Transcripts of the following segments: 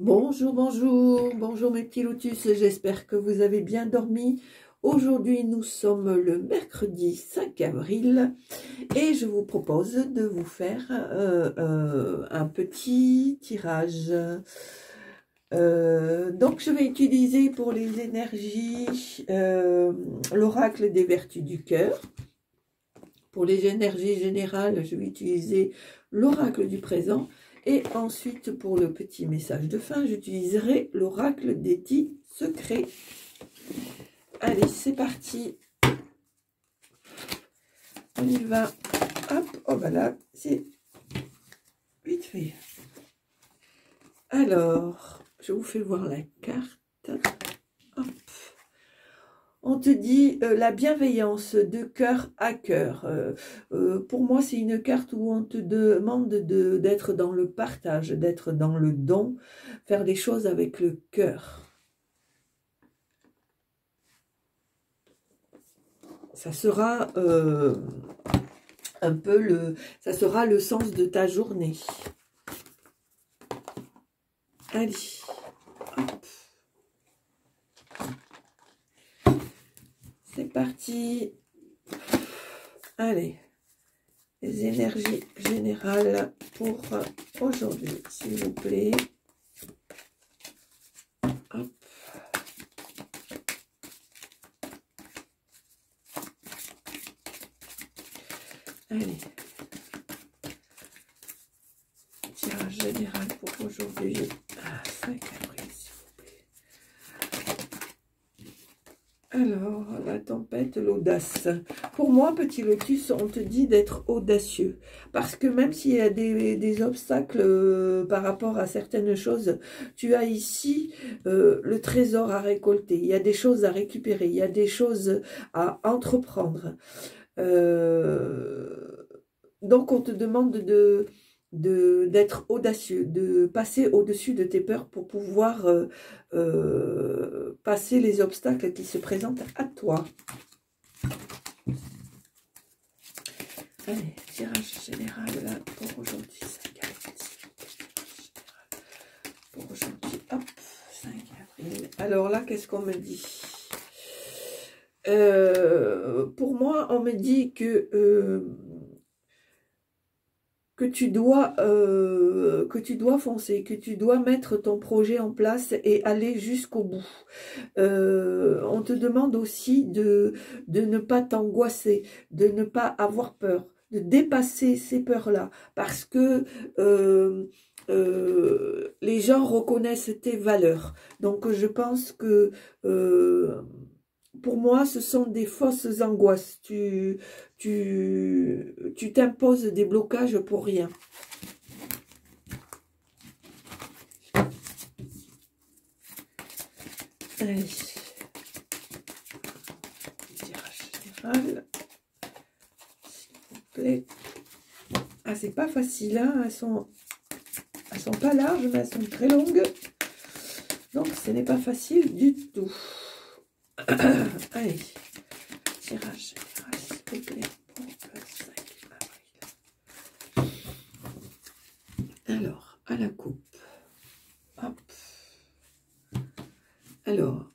Bonjour, bonjour, bonjour mes petits lotus, j'espère que vous avez bien dormi. Aujourd'hui, nous sommes le mercredi 5 avril et je vous propose de vous faire un petit tirage. Donc, je vais utiliser pour les énergies l'oracle des vertus du cœur. Pour les énergies générales, je vais utiliser l'oracle du présent. Et ensuite, pour le petit message de fin, j'utiliserai l'oracle des 10 secrets. Allez, c'est parti. On y va. Hop, oh voilà, c'est vite fait. Alors, je vous fais voir la carte. Hop. On te dit la bienveillance de cœur à cœur. Pour moi, c'est une carte où on te demande d'être dans le partage, d'être dans le don, faire des choses avec le cœur. Ça sera un peu ça sera le sens de ta journée. Allez, hop. C'est parti. Allez, les énergies générales pour aujourd'hui, s'il vous plaît. Hop. Allez. Tirage général pour aujourd'hui. 5 avril, s'il vous plaît. Alors, la tempête, l'audace. Pour moi, petit lotus, on te dit d'être audacieux. Parce que même s'il y a des obstacles par rapport à certaines choses, tu as ici le trésor à récolter. Il y a des choses à récupérer. Il y a des choses à entreprendre. Donc, on te demande d'être audacieux, de passer au-dessus de tes peurs pour pouvoir passer les obstacles qui se présentent à toi. Allez, tirage général là pour aujourd'hui. Pour aujourd'hui, hop, 5 avril. Alors là, qu'est-ce qu'on me dit? Pour moi, on me dit que tu dois foncer, que tu dois mettre ton projet en place et aller jusqu'au bout. On te demande aussi de ne pas t'angoisser, de ne pas avoir peur, de dépasser ces peurs-là, parce que les gens reconnaissent tes valeurs. Donc, je pense que pour moi, ce sont des fausses angoisses. Tu t'imposes des blocages pour rien. Allez. Tirage général. S'il vous plaît. Ah, c'est pas facile, hein. Elles sont pas larges, mais elles sont très longues. Donc, ce n'est pas facile du tout. Allez. Tirage général, s'il vous plaît. Pour le 5 avril. Alors, à la coupe. Hop. Alors,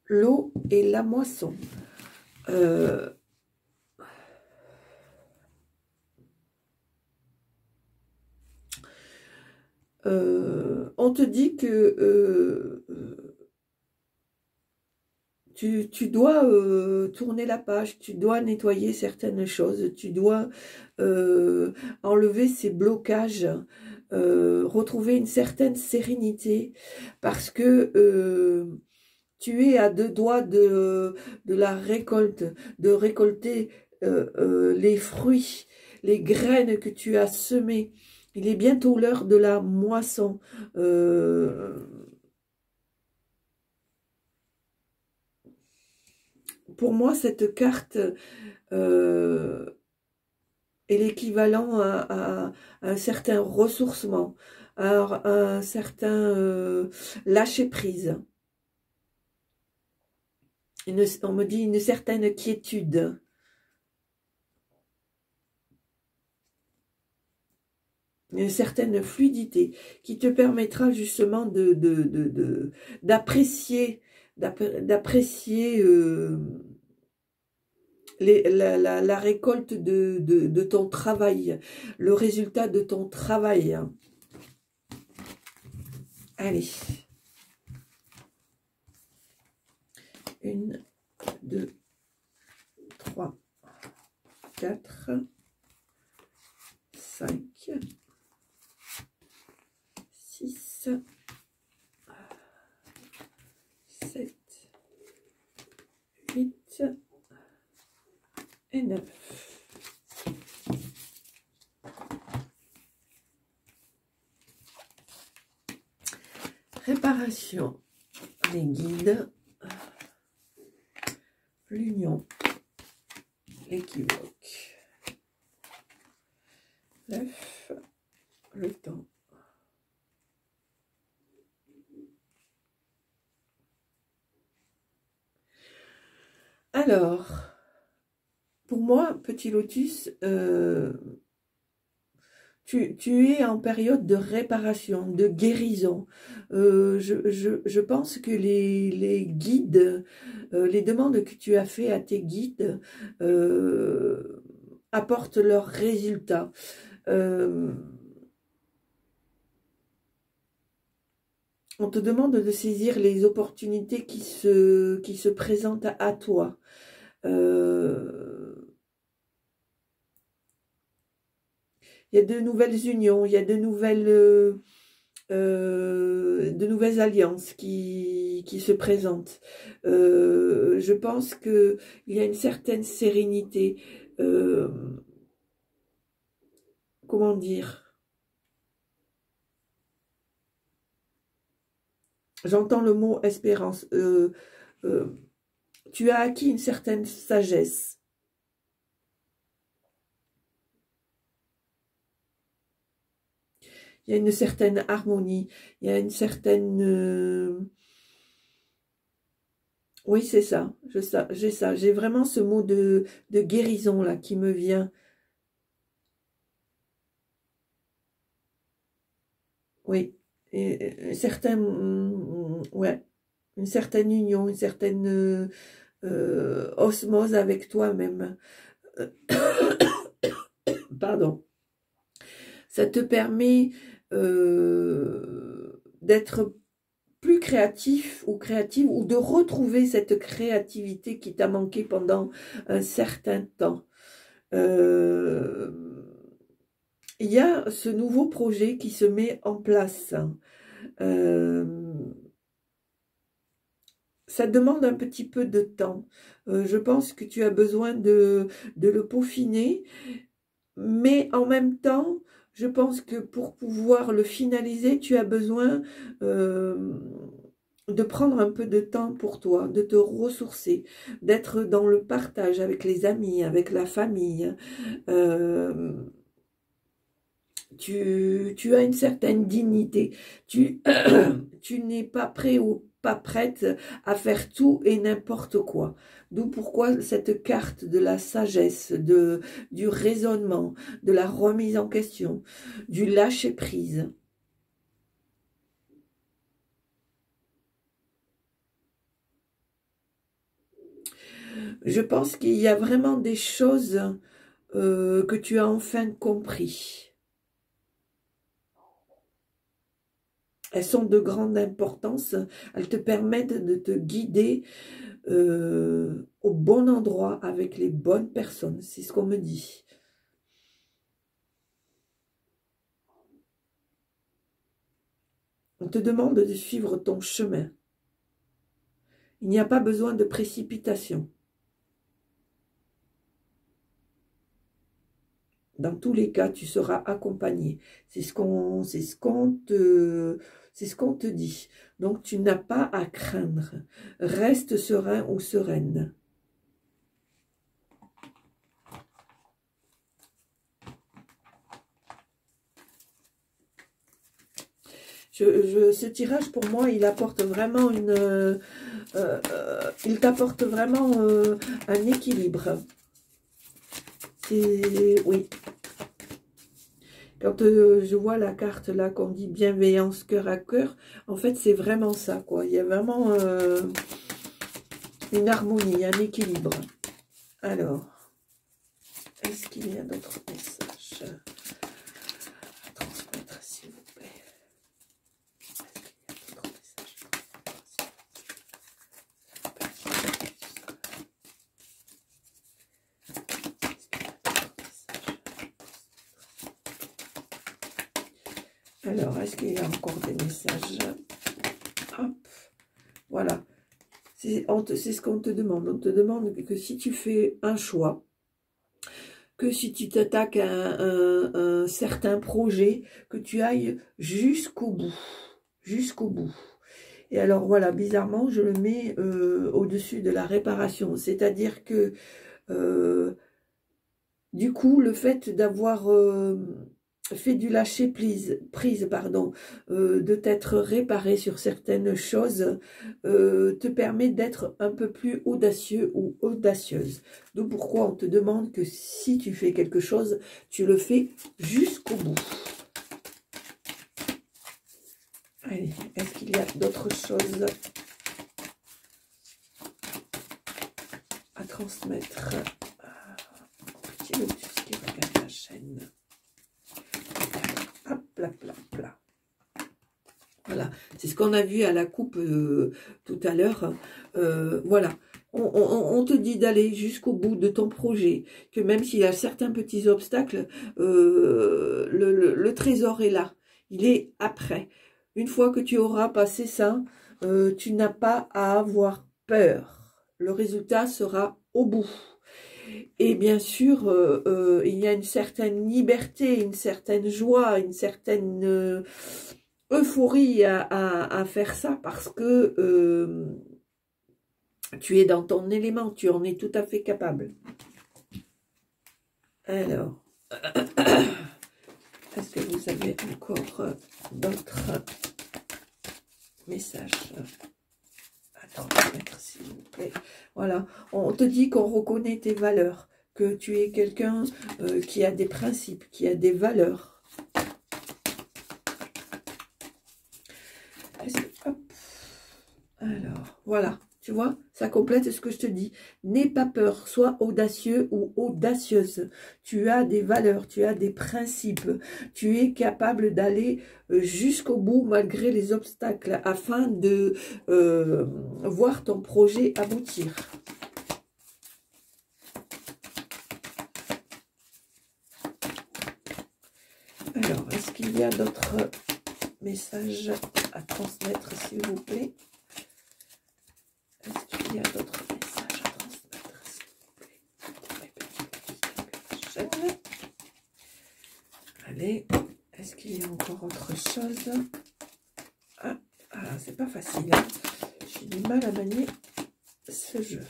l'eau et la moisson. On te dit que tu dois tourner la page, tu dois nettoyer certaines choses, tu dois enlever ces blocages, retrouver une certaine sérénité, parce que tu es à 2 doigts de la récolte, de récolter les fruits, les graines que tu as semées. Il est bientôt l'heure de la moisson. Pour moi, cette carte est l'équivalent à un certain ressourcement, à un certain lâcher-prise. On me dit une certaine quiétude. une certaine fluidité qui te permettra justement d'apprécier la récolte de ton travail, le résultat de ton travail. Allez. 1, 2, 3, 4, 5, 6, 7, 8 et 9. Réparation, les guides, l'union, l'équivoque, l'œuf, le temps. Alors, pour moi, petit lotus, tu es en période de réparation, de guérison. Je pense que les guides, les demandes que tu as fait à tes guides apportent leurs résultats. On te demande de saisir les opportunités qui se présentent à toi. Il y a de nouvelles unions, il y a de nouvelles alliances qui se présentent. Je pense qu'il y a une certaine sérénité. Comment dire? J'entends le mot espérance. Tu as acquis une certaine sagesse. Il y a une certaine harmonie, il y a une certaine... Oui, c'est ça, j'ai ça. J'ai vraiment ce mot de guérison là qui me vient. Oui, et ouais, une certaine union, une certaine osmose avec toi-même. Pardon. Ça te permet d'être plus créatif ou créative ou de retrouver cette créativité qui t'a manqué pendant un certain temps. Il y a ce nouveau projet qui se met en place. Ça demande un petit peu de temps. Je pense que tu as besoin de le peaufiner, mais en même temps, je pense que pour pouvoir le finaliser, tu as besoin de prendre un peu de temps pour toi, de te ressourcer, d'être dans le partage avec les amis, avec la famille. Tu as une certaine dignité. Tu n'es pas prêt ou pas prête à faire tout et n'importe quoi. D'où pourquoi cette carte de la sagesse, du raisonnement, de la remise en question, du lâcher-prise. Je pense qu'il y a vraiment des choses que tu as enfin compris. Elles sont de grande importance, elles te permettent de te guider au bon endroit avec les bonnes personnes, c'est ce qu'on me dit. On te demande de suivre ton chemin. Il n'y a pas besoin de précipitation. Dans tous les cas, tu seras accompagné. C'est ce qu'on te dit. Donc, tu n'as pas à craindre. Reste serein ou sereine. Ce tirage, pour moi, il apporte vraiment il t'apporte vraiment un équilibre. Oui. Quand je vois la carte là, qu'on dit bienveillance cœur à cœur, en fait, c'est vraiment ça, quoi. Il y a vraiment une harmonie, un équilibre. Alors, est-ce qu'il y a d'autres messages à transmettre, s'il vous plaît? Est-ce qu'il y a d'autres messages Alors, est-ce qu'il y a encore des messages? Hop, voilà. C'est ce qu'on te demande. On te demande que si tu fais un choix, que si tu t'attaques à un certain projet, que tu ailles jusqu'au bout. Jusqu'au bout. Et alors, voilà, bizarrement, je le mets au-dessus de la réparation. C'est-à-dire que, du coup, le fait d'avoir fait du lâcher prise pardon, de t'être réparé sur certaines choses, te permet d'être un peu plus audacieux ou audacieuse. D'où pourquoi on te demande que si tu fais quelque chose, tu le fais jusqu'au bout. Allez, est-ce qu'il y a d'autres choses à transmettre? Petit lotus qui regarde la chaîne. Hop, là, là, là. Voilà, c'est ce qu'on a vu à la coupe tout à l'heure. Voilà, on te dit d'aller jusqu'au bout de ton projet, que même s'il y a certains petits obstacles, le trésor est là, il est après. Une fois que tu auras passé ça, tu n'as pas à avoir peur. Le résultat sera au bout. Et bien sûr, il y a une certaine liberté, une certaine joie, une certaine euphorie à faire ça parce que tu es dans ton élément, tu en es tout à fait capable. Alors, est-ce que vous avez encore d'autres messages à transmettre, s'il vous plaît? Voilà, on te dit qu'on reconnaît tes valeurs, que tu es quelqu'un qui a des principes, qui a des valeurs. Hop. Alors, voilà, tu vois, ça complète ce que je te dis. N'aie pas peur, sois audacieux ou audacieuse. Tu as des valeurs, tu as des principes. Tu es capable d'aller jusqu'au bout malgré les obstacles afin de voir ton projet aboutir. Alors, est-ce qu'il y a d'autres messages à transmettre, s'il vous plaît? Est-ce qu'il y a d'autres messages à transmettre, s'il vous plaît? Allez, est-ce qu'il y a encore autre chose? Ah, c'est pas facile. Hein. J'ai du mal à manier ce jeu.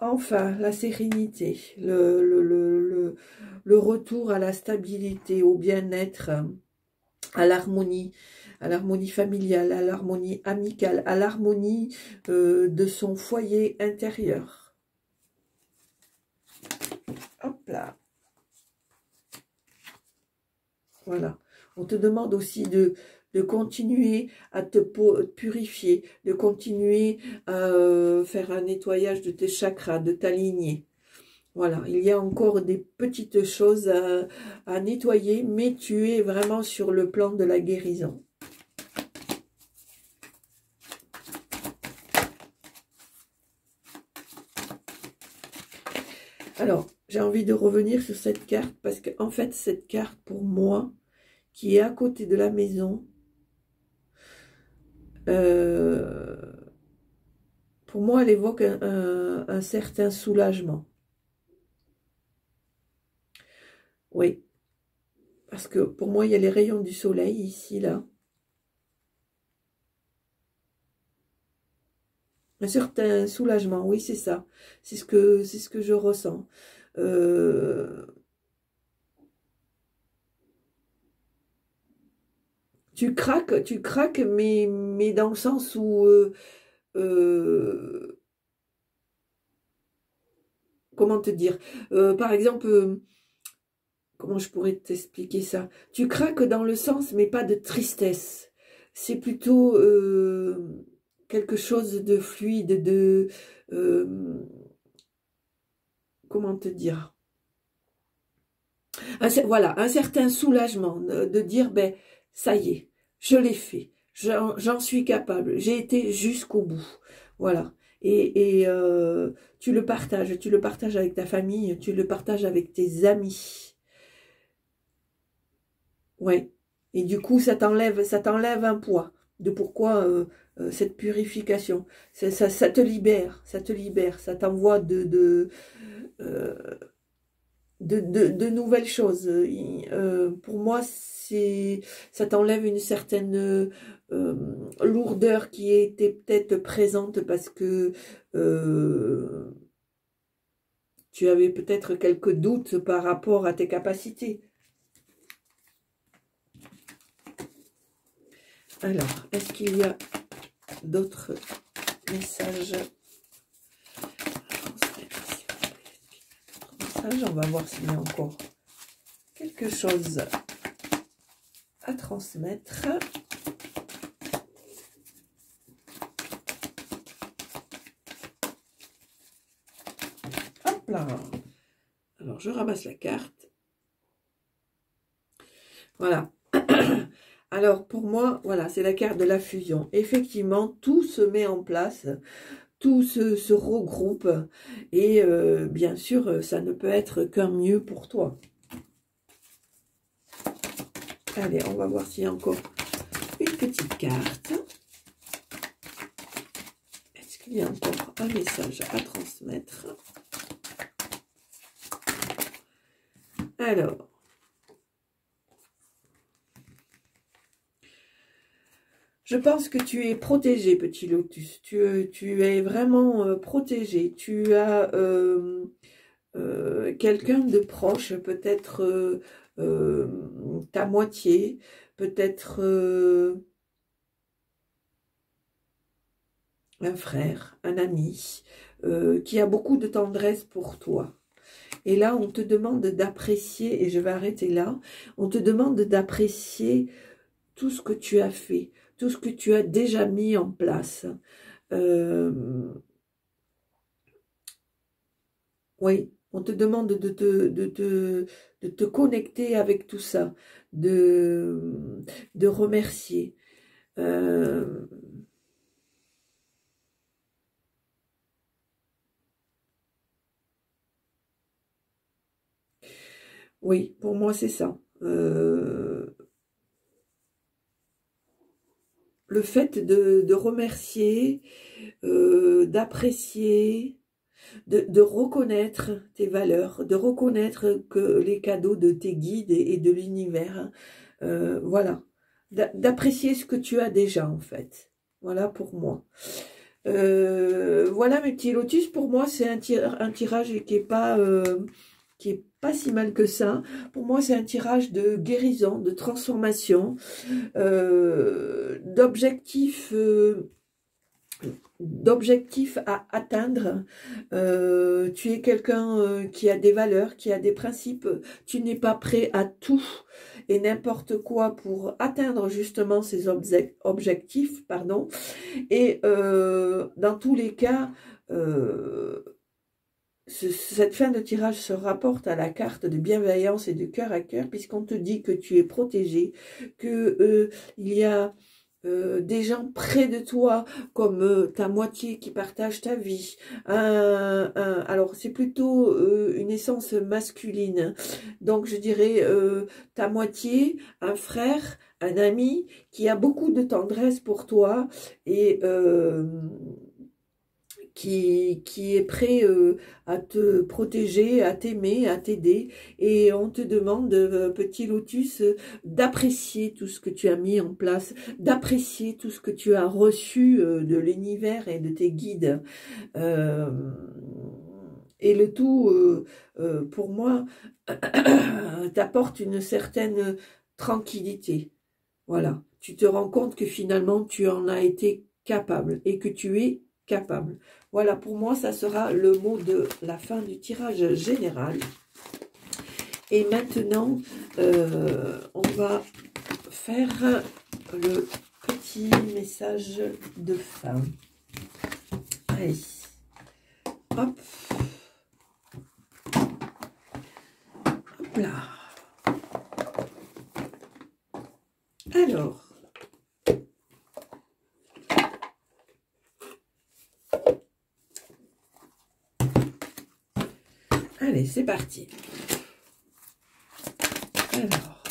Enfin, la sérénité, le retour à la stabilité, au bien-être, à l'harmonie familiale, à l'harmonie amicale, à l'harmonie de son foyer intérieur. Hop là. Voilà. On te demande aussi de continuer à te purifier, de continuer à faire un nettoyage de tes chakras, de t'aligner. Voilà, il y a encore des petites choses à nettoyer, mais tu es vraiment sur le plan de la guérison. Alors, j'ai envie de revenir sur cette carte, parce qu'en fait, cette carte, pour moi, qui est à côté de la maison, pour moi, elle évoque un certain soulagement. Oui, parce que pour moi, il y a les rayons du soleil ici, là. Un certain soulagement, oui, c'est ça. C'est ce que je ressens. Tu craques, mais dans le sens où... comment te dire, par exemple, comment je pourrais t'expliquer ça? Tu craques dans le sens, mais pas de tristesse. C'est plutôt quelque chose de fluide, de... comment te dire? Voilà, un certain soulagement de dire, ben, ça y est, je l'ai fait, j'en suis capable, j'ai été jusqu'au bout. Voilà. Et tu le partages avec ta famille, tu le partages avec tes amis. Ouais. Et du coup, ça t'enlève un poids de pourquoi cette purification. Ça te libère, ça t'envoie euh, de nouvelles choses. Pour moi, ça t'enlève une certaine lourdeur qui était peut-être présente parce que tu avais peut-être quelques doutes par rapport à tes capacités. Alors, est-ce qu'il y a d'autres messages à transmettre? On va voir s'il y a encore quelque chose à transmettre. Hop là. Alors, je ramasse la carte. Voilà. Alors, pour moi, voilà, c'est la carte de la fusion. Effectivement, tout se met en place, tout se regroupe. Et bien sûr, ça ne peut être qu'un mieux pour toi. Allez, on va voir s'il y a encore une petite carte. Est-ce qu'il y a encore un message à transmettre? Alors, je pense que tu es protégé, petit lotus. Tu es vraiment protégé. Tu as quelqu'un de proche, peut-être ta moitié, peut-être un frère, un ami, qui a beaucoup de tendresse pour toi. Et là, on te demande d'apprécier, et je vais arrêter là, on te demande d'apprécier tout ce que tu as fait, tout ce que tu as déjà mis en place. Oui, on te demande de te connecter avec tout ça, de remercier. Oui, pour moi, c'est ça. Le fait de remercier, d'apprécier, de reconnaître tes valeurs, de reconnaître que les cadeaux de tes guides et de l'univers, voilà, d'apprécier ce que tu as déjà en fait. Voilà pour moi. Voilà mes petits lotus, pour moi c'est un tirage qui est pas si mal que ça. Pour moi c'est un tirage de guérison, de transformation, d'objectifs à atteindre. Tu es quelqu'un qui a des valeurs, qui a des principes. Tu n'es pas prêt à tout et n'importe quoi pour atteindre justement ces objectifs, pardon. Et dans tous les cas, cette fin de tirage se rapporte à la carte de bienveillance et de cœur à cœur, puisqu'on te dit que tu es protégé, que il y a des gens près de toi, comme ta moitié qui partage ta vie. Alors, c'est plutôt une essence masculine. Donc, je dirais ta moitié, un frère, un ami qui a beaucoup de tendresse pour toi et qui est prêt à te protéger, à t'aimer, à t'aider. Et on te demande, petit lotus, d'apprécier tout ce que tu as mis en place, d'apprécier tout ce que tu as reçu de l'univers et de tes guides. Et le tout, pour moi, t'apporte une certaine tranquillité. Voilà. Tu te rends compte que finalement, tu en as été capable et que tu es capable. Voilà, pour moi, ça sera le mot de la fin du tirage général. Et maintenant, on va faire le petit message de fin. Allez, hop, hop là. Alors, allez, c'est parti. Alors,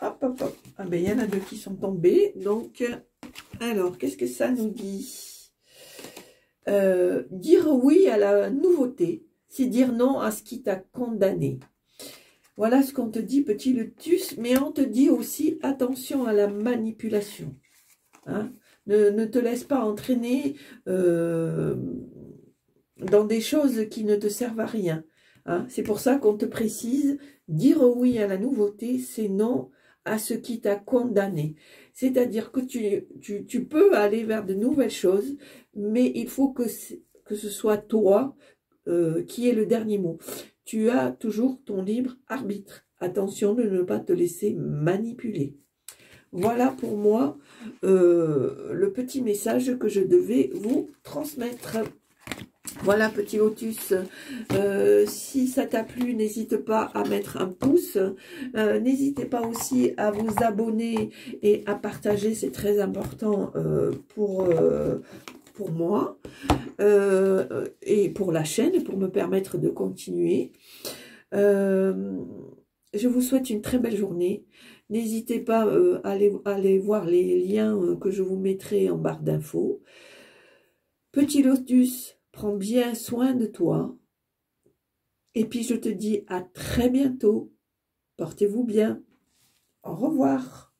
hop, hop, hop. Ah ben, il y en a deux qui sont tombés. Donc, alors, qu'est-ce que ça nous dit? Dire oui à la nouveauté, c'est dire non à ce qui t'a condamné. Voilà ce qu'on te dit, petit lotus, mais on te dit aussi attention à la manipulation. Hein? Ne te laisse pas entraîner dans des choses qui ne te servent à rien. Hein? C'est pour ça qu'on te précise, dire oui à la nouveauté, c'est non à ce qui t'a condamné. C'est-à-dire que tu peux aller vers de nouvelles choses, mais il faut que ce soit toi qui ait le dernier mot. Tu as toujours ton libre arbitre. Attention de ne pas te laisser manipuler. Voilà pour moi le petit message que je devais vous transmettre. Voilà, petit lotus, si ça t'a plu, n'hésite pas à mettre un pouce. N'hésitez pas aussi à vous abonner et à partager, c'est très important pour moi et pour la chaîne, pour me permettre de continuer. Je vous souhaite une très belle journée. N'hésitez pas à aller voir les liens que je vous mettrai en barre d'infos. Petit lotus, prends bien soin de toi. Et puis je te dis à très bientôt. Portez-vous bien. Au revoir.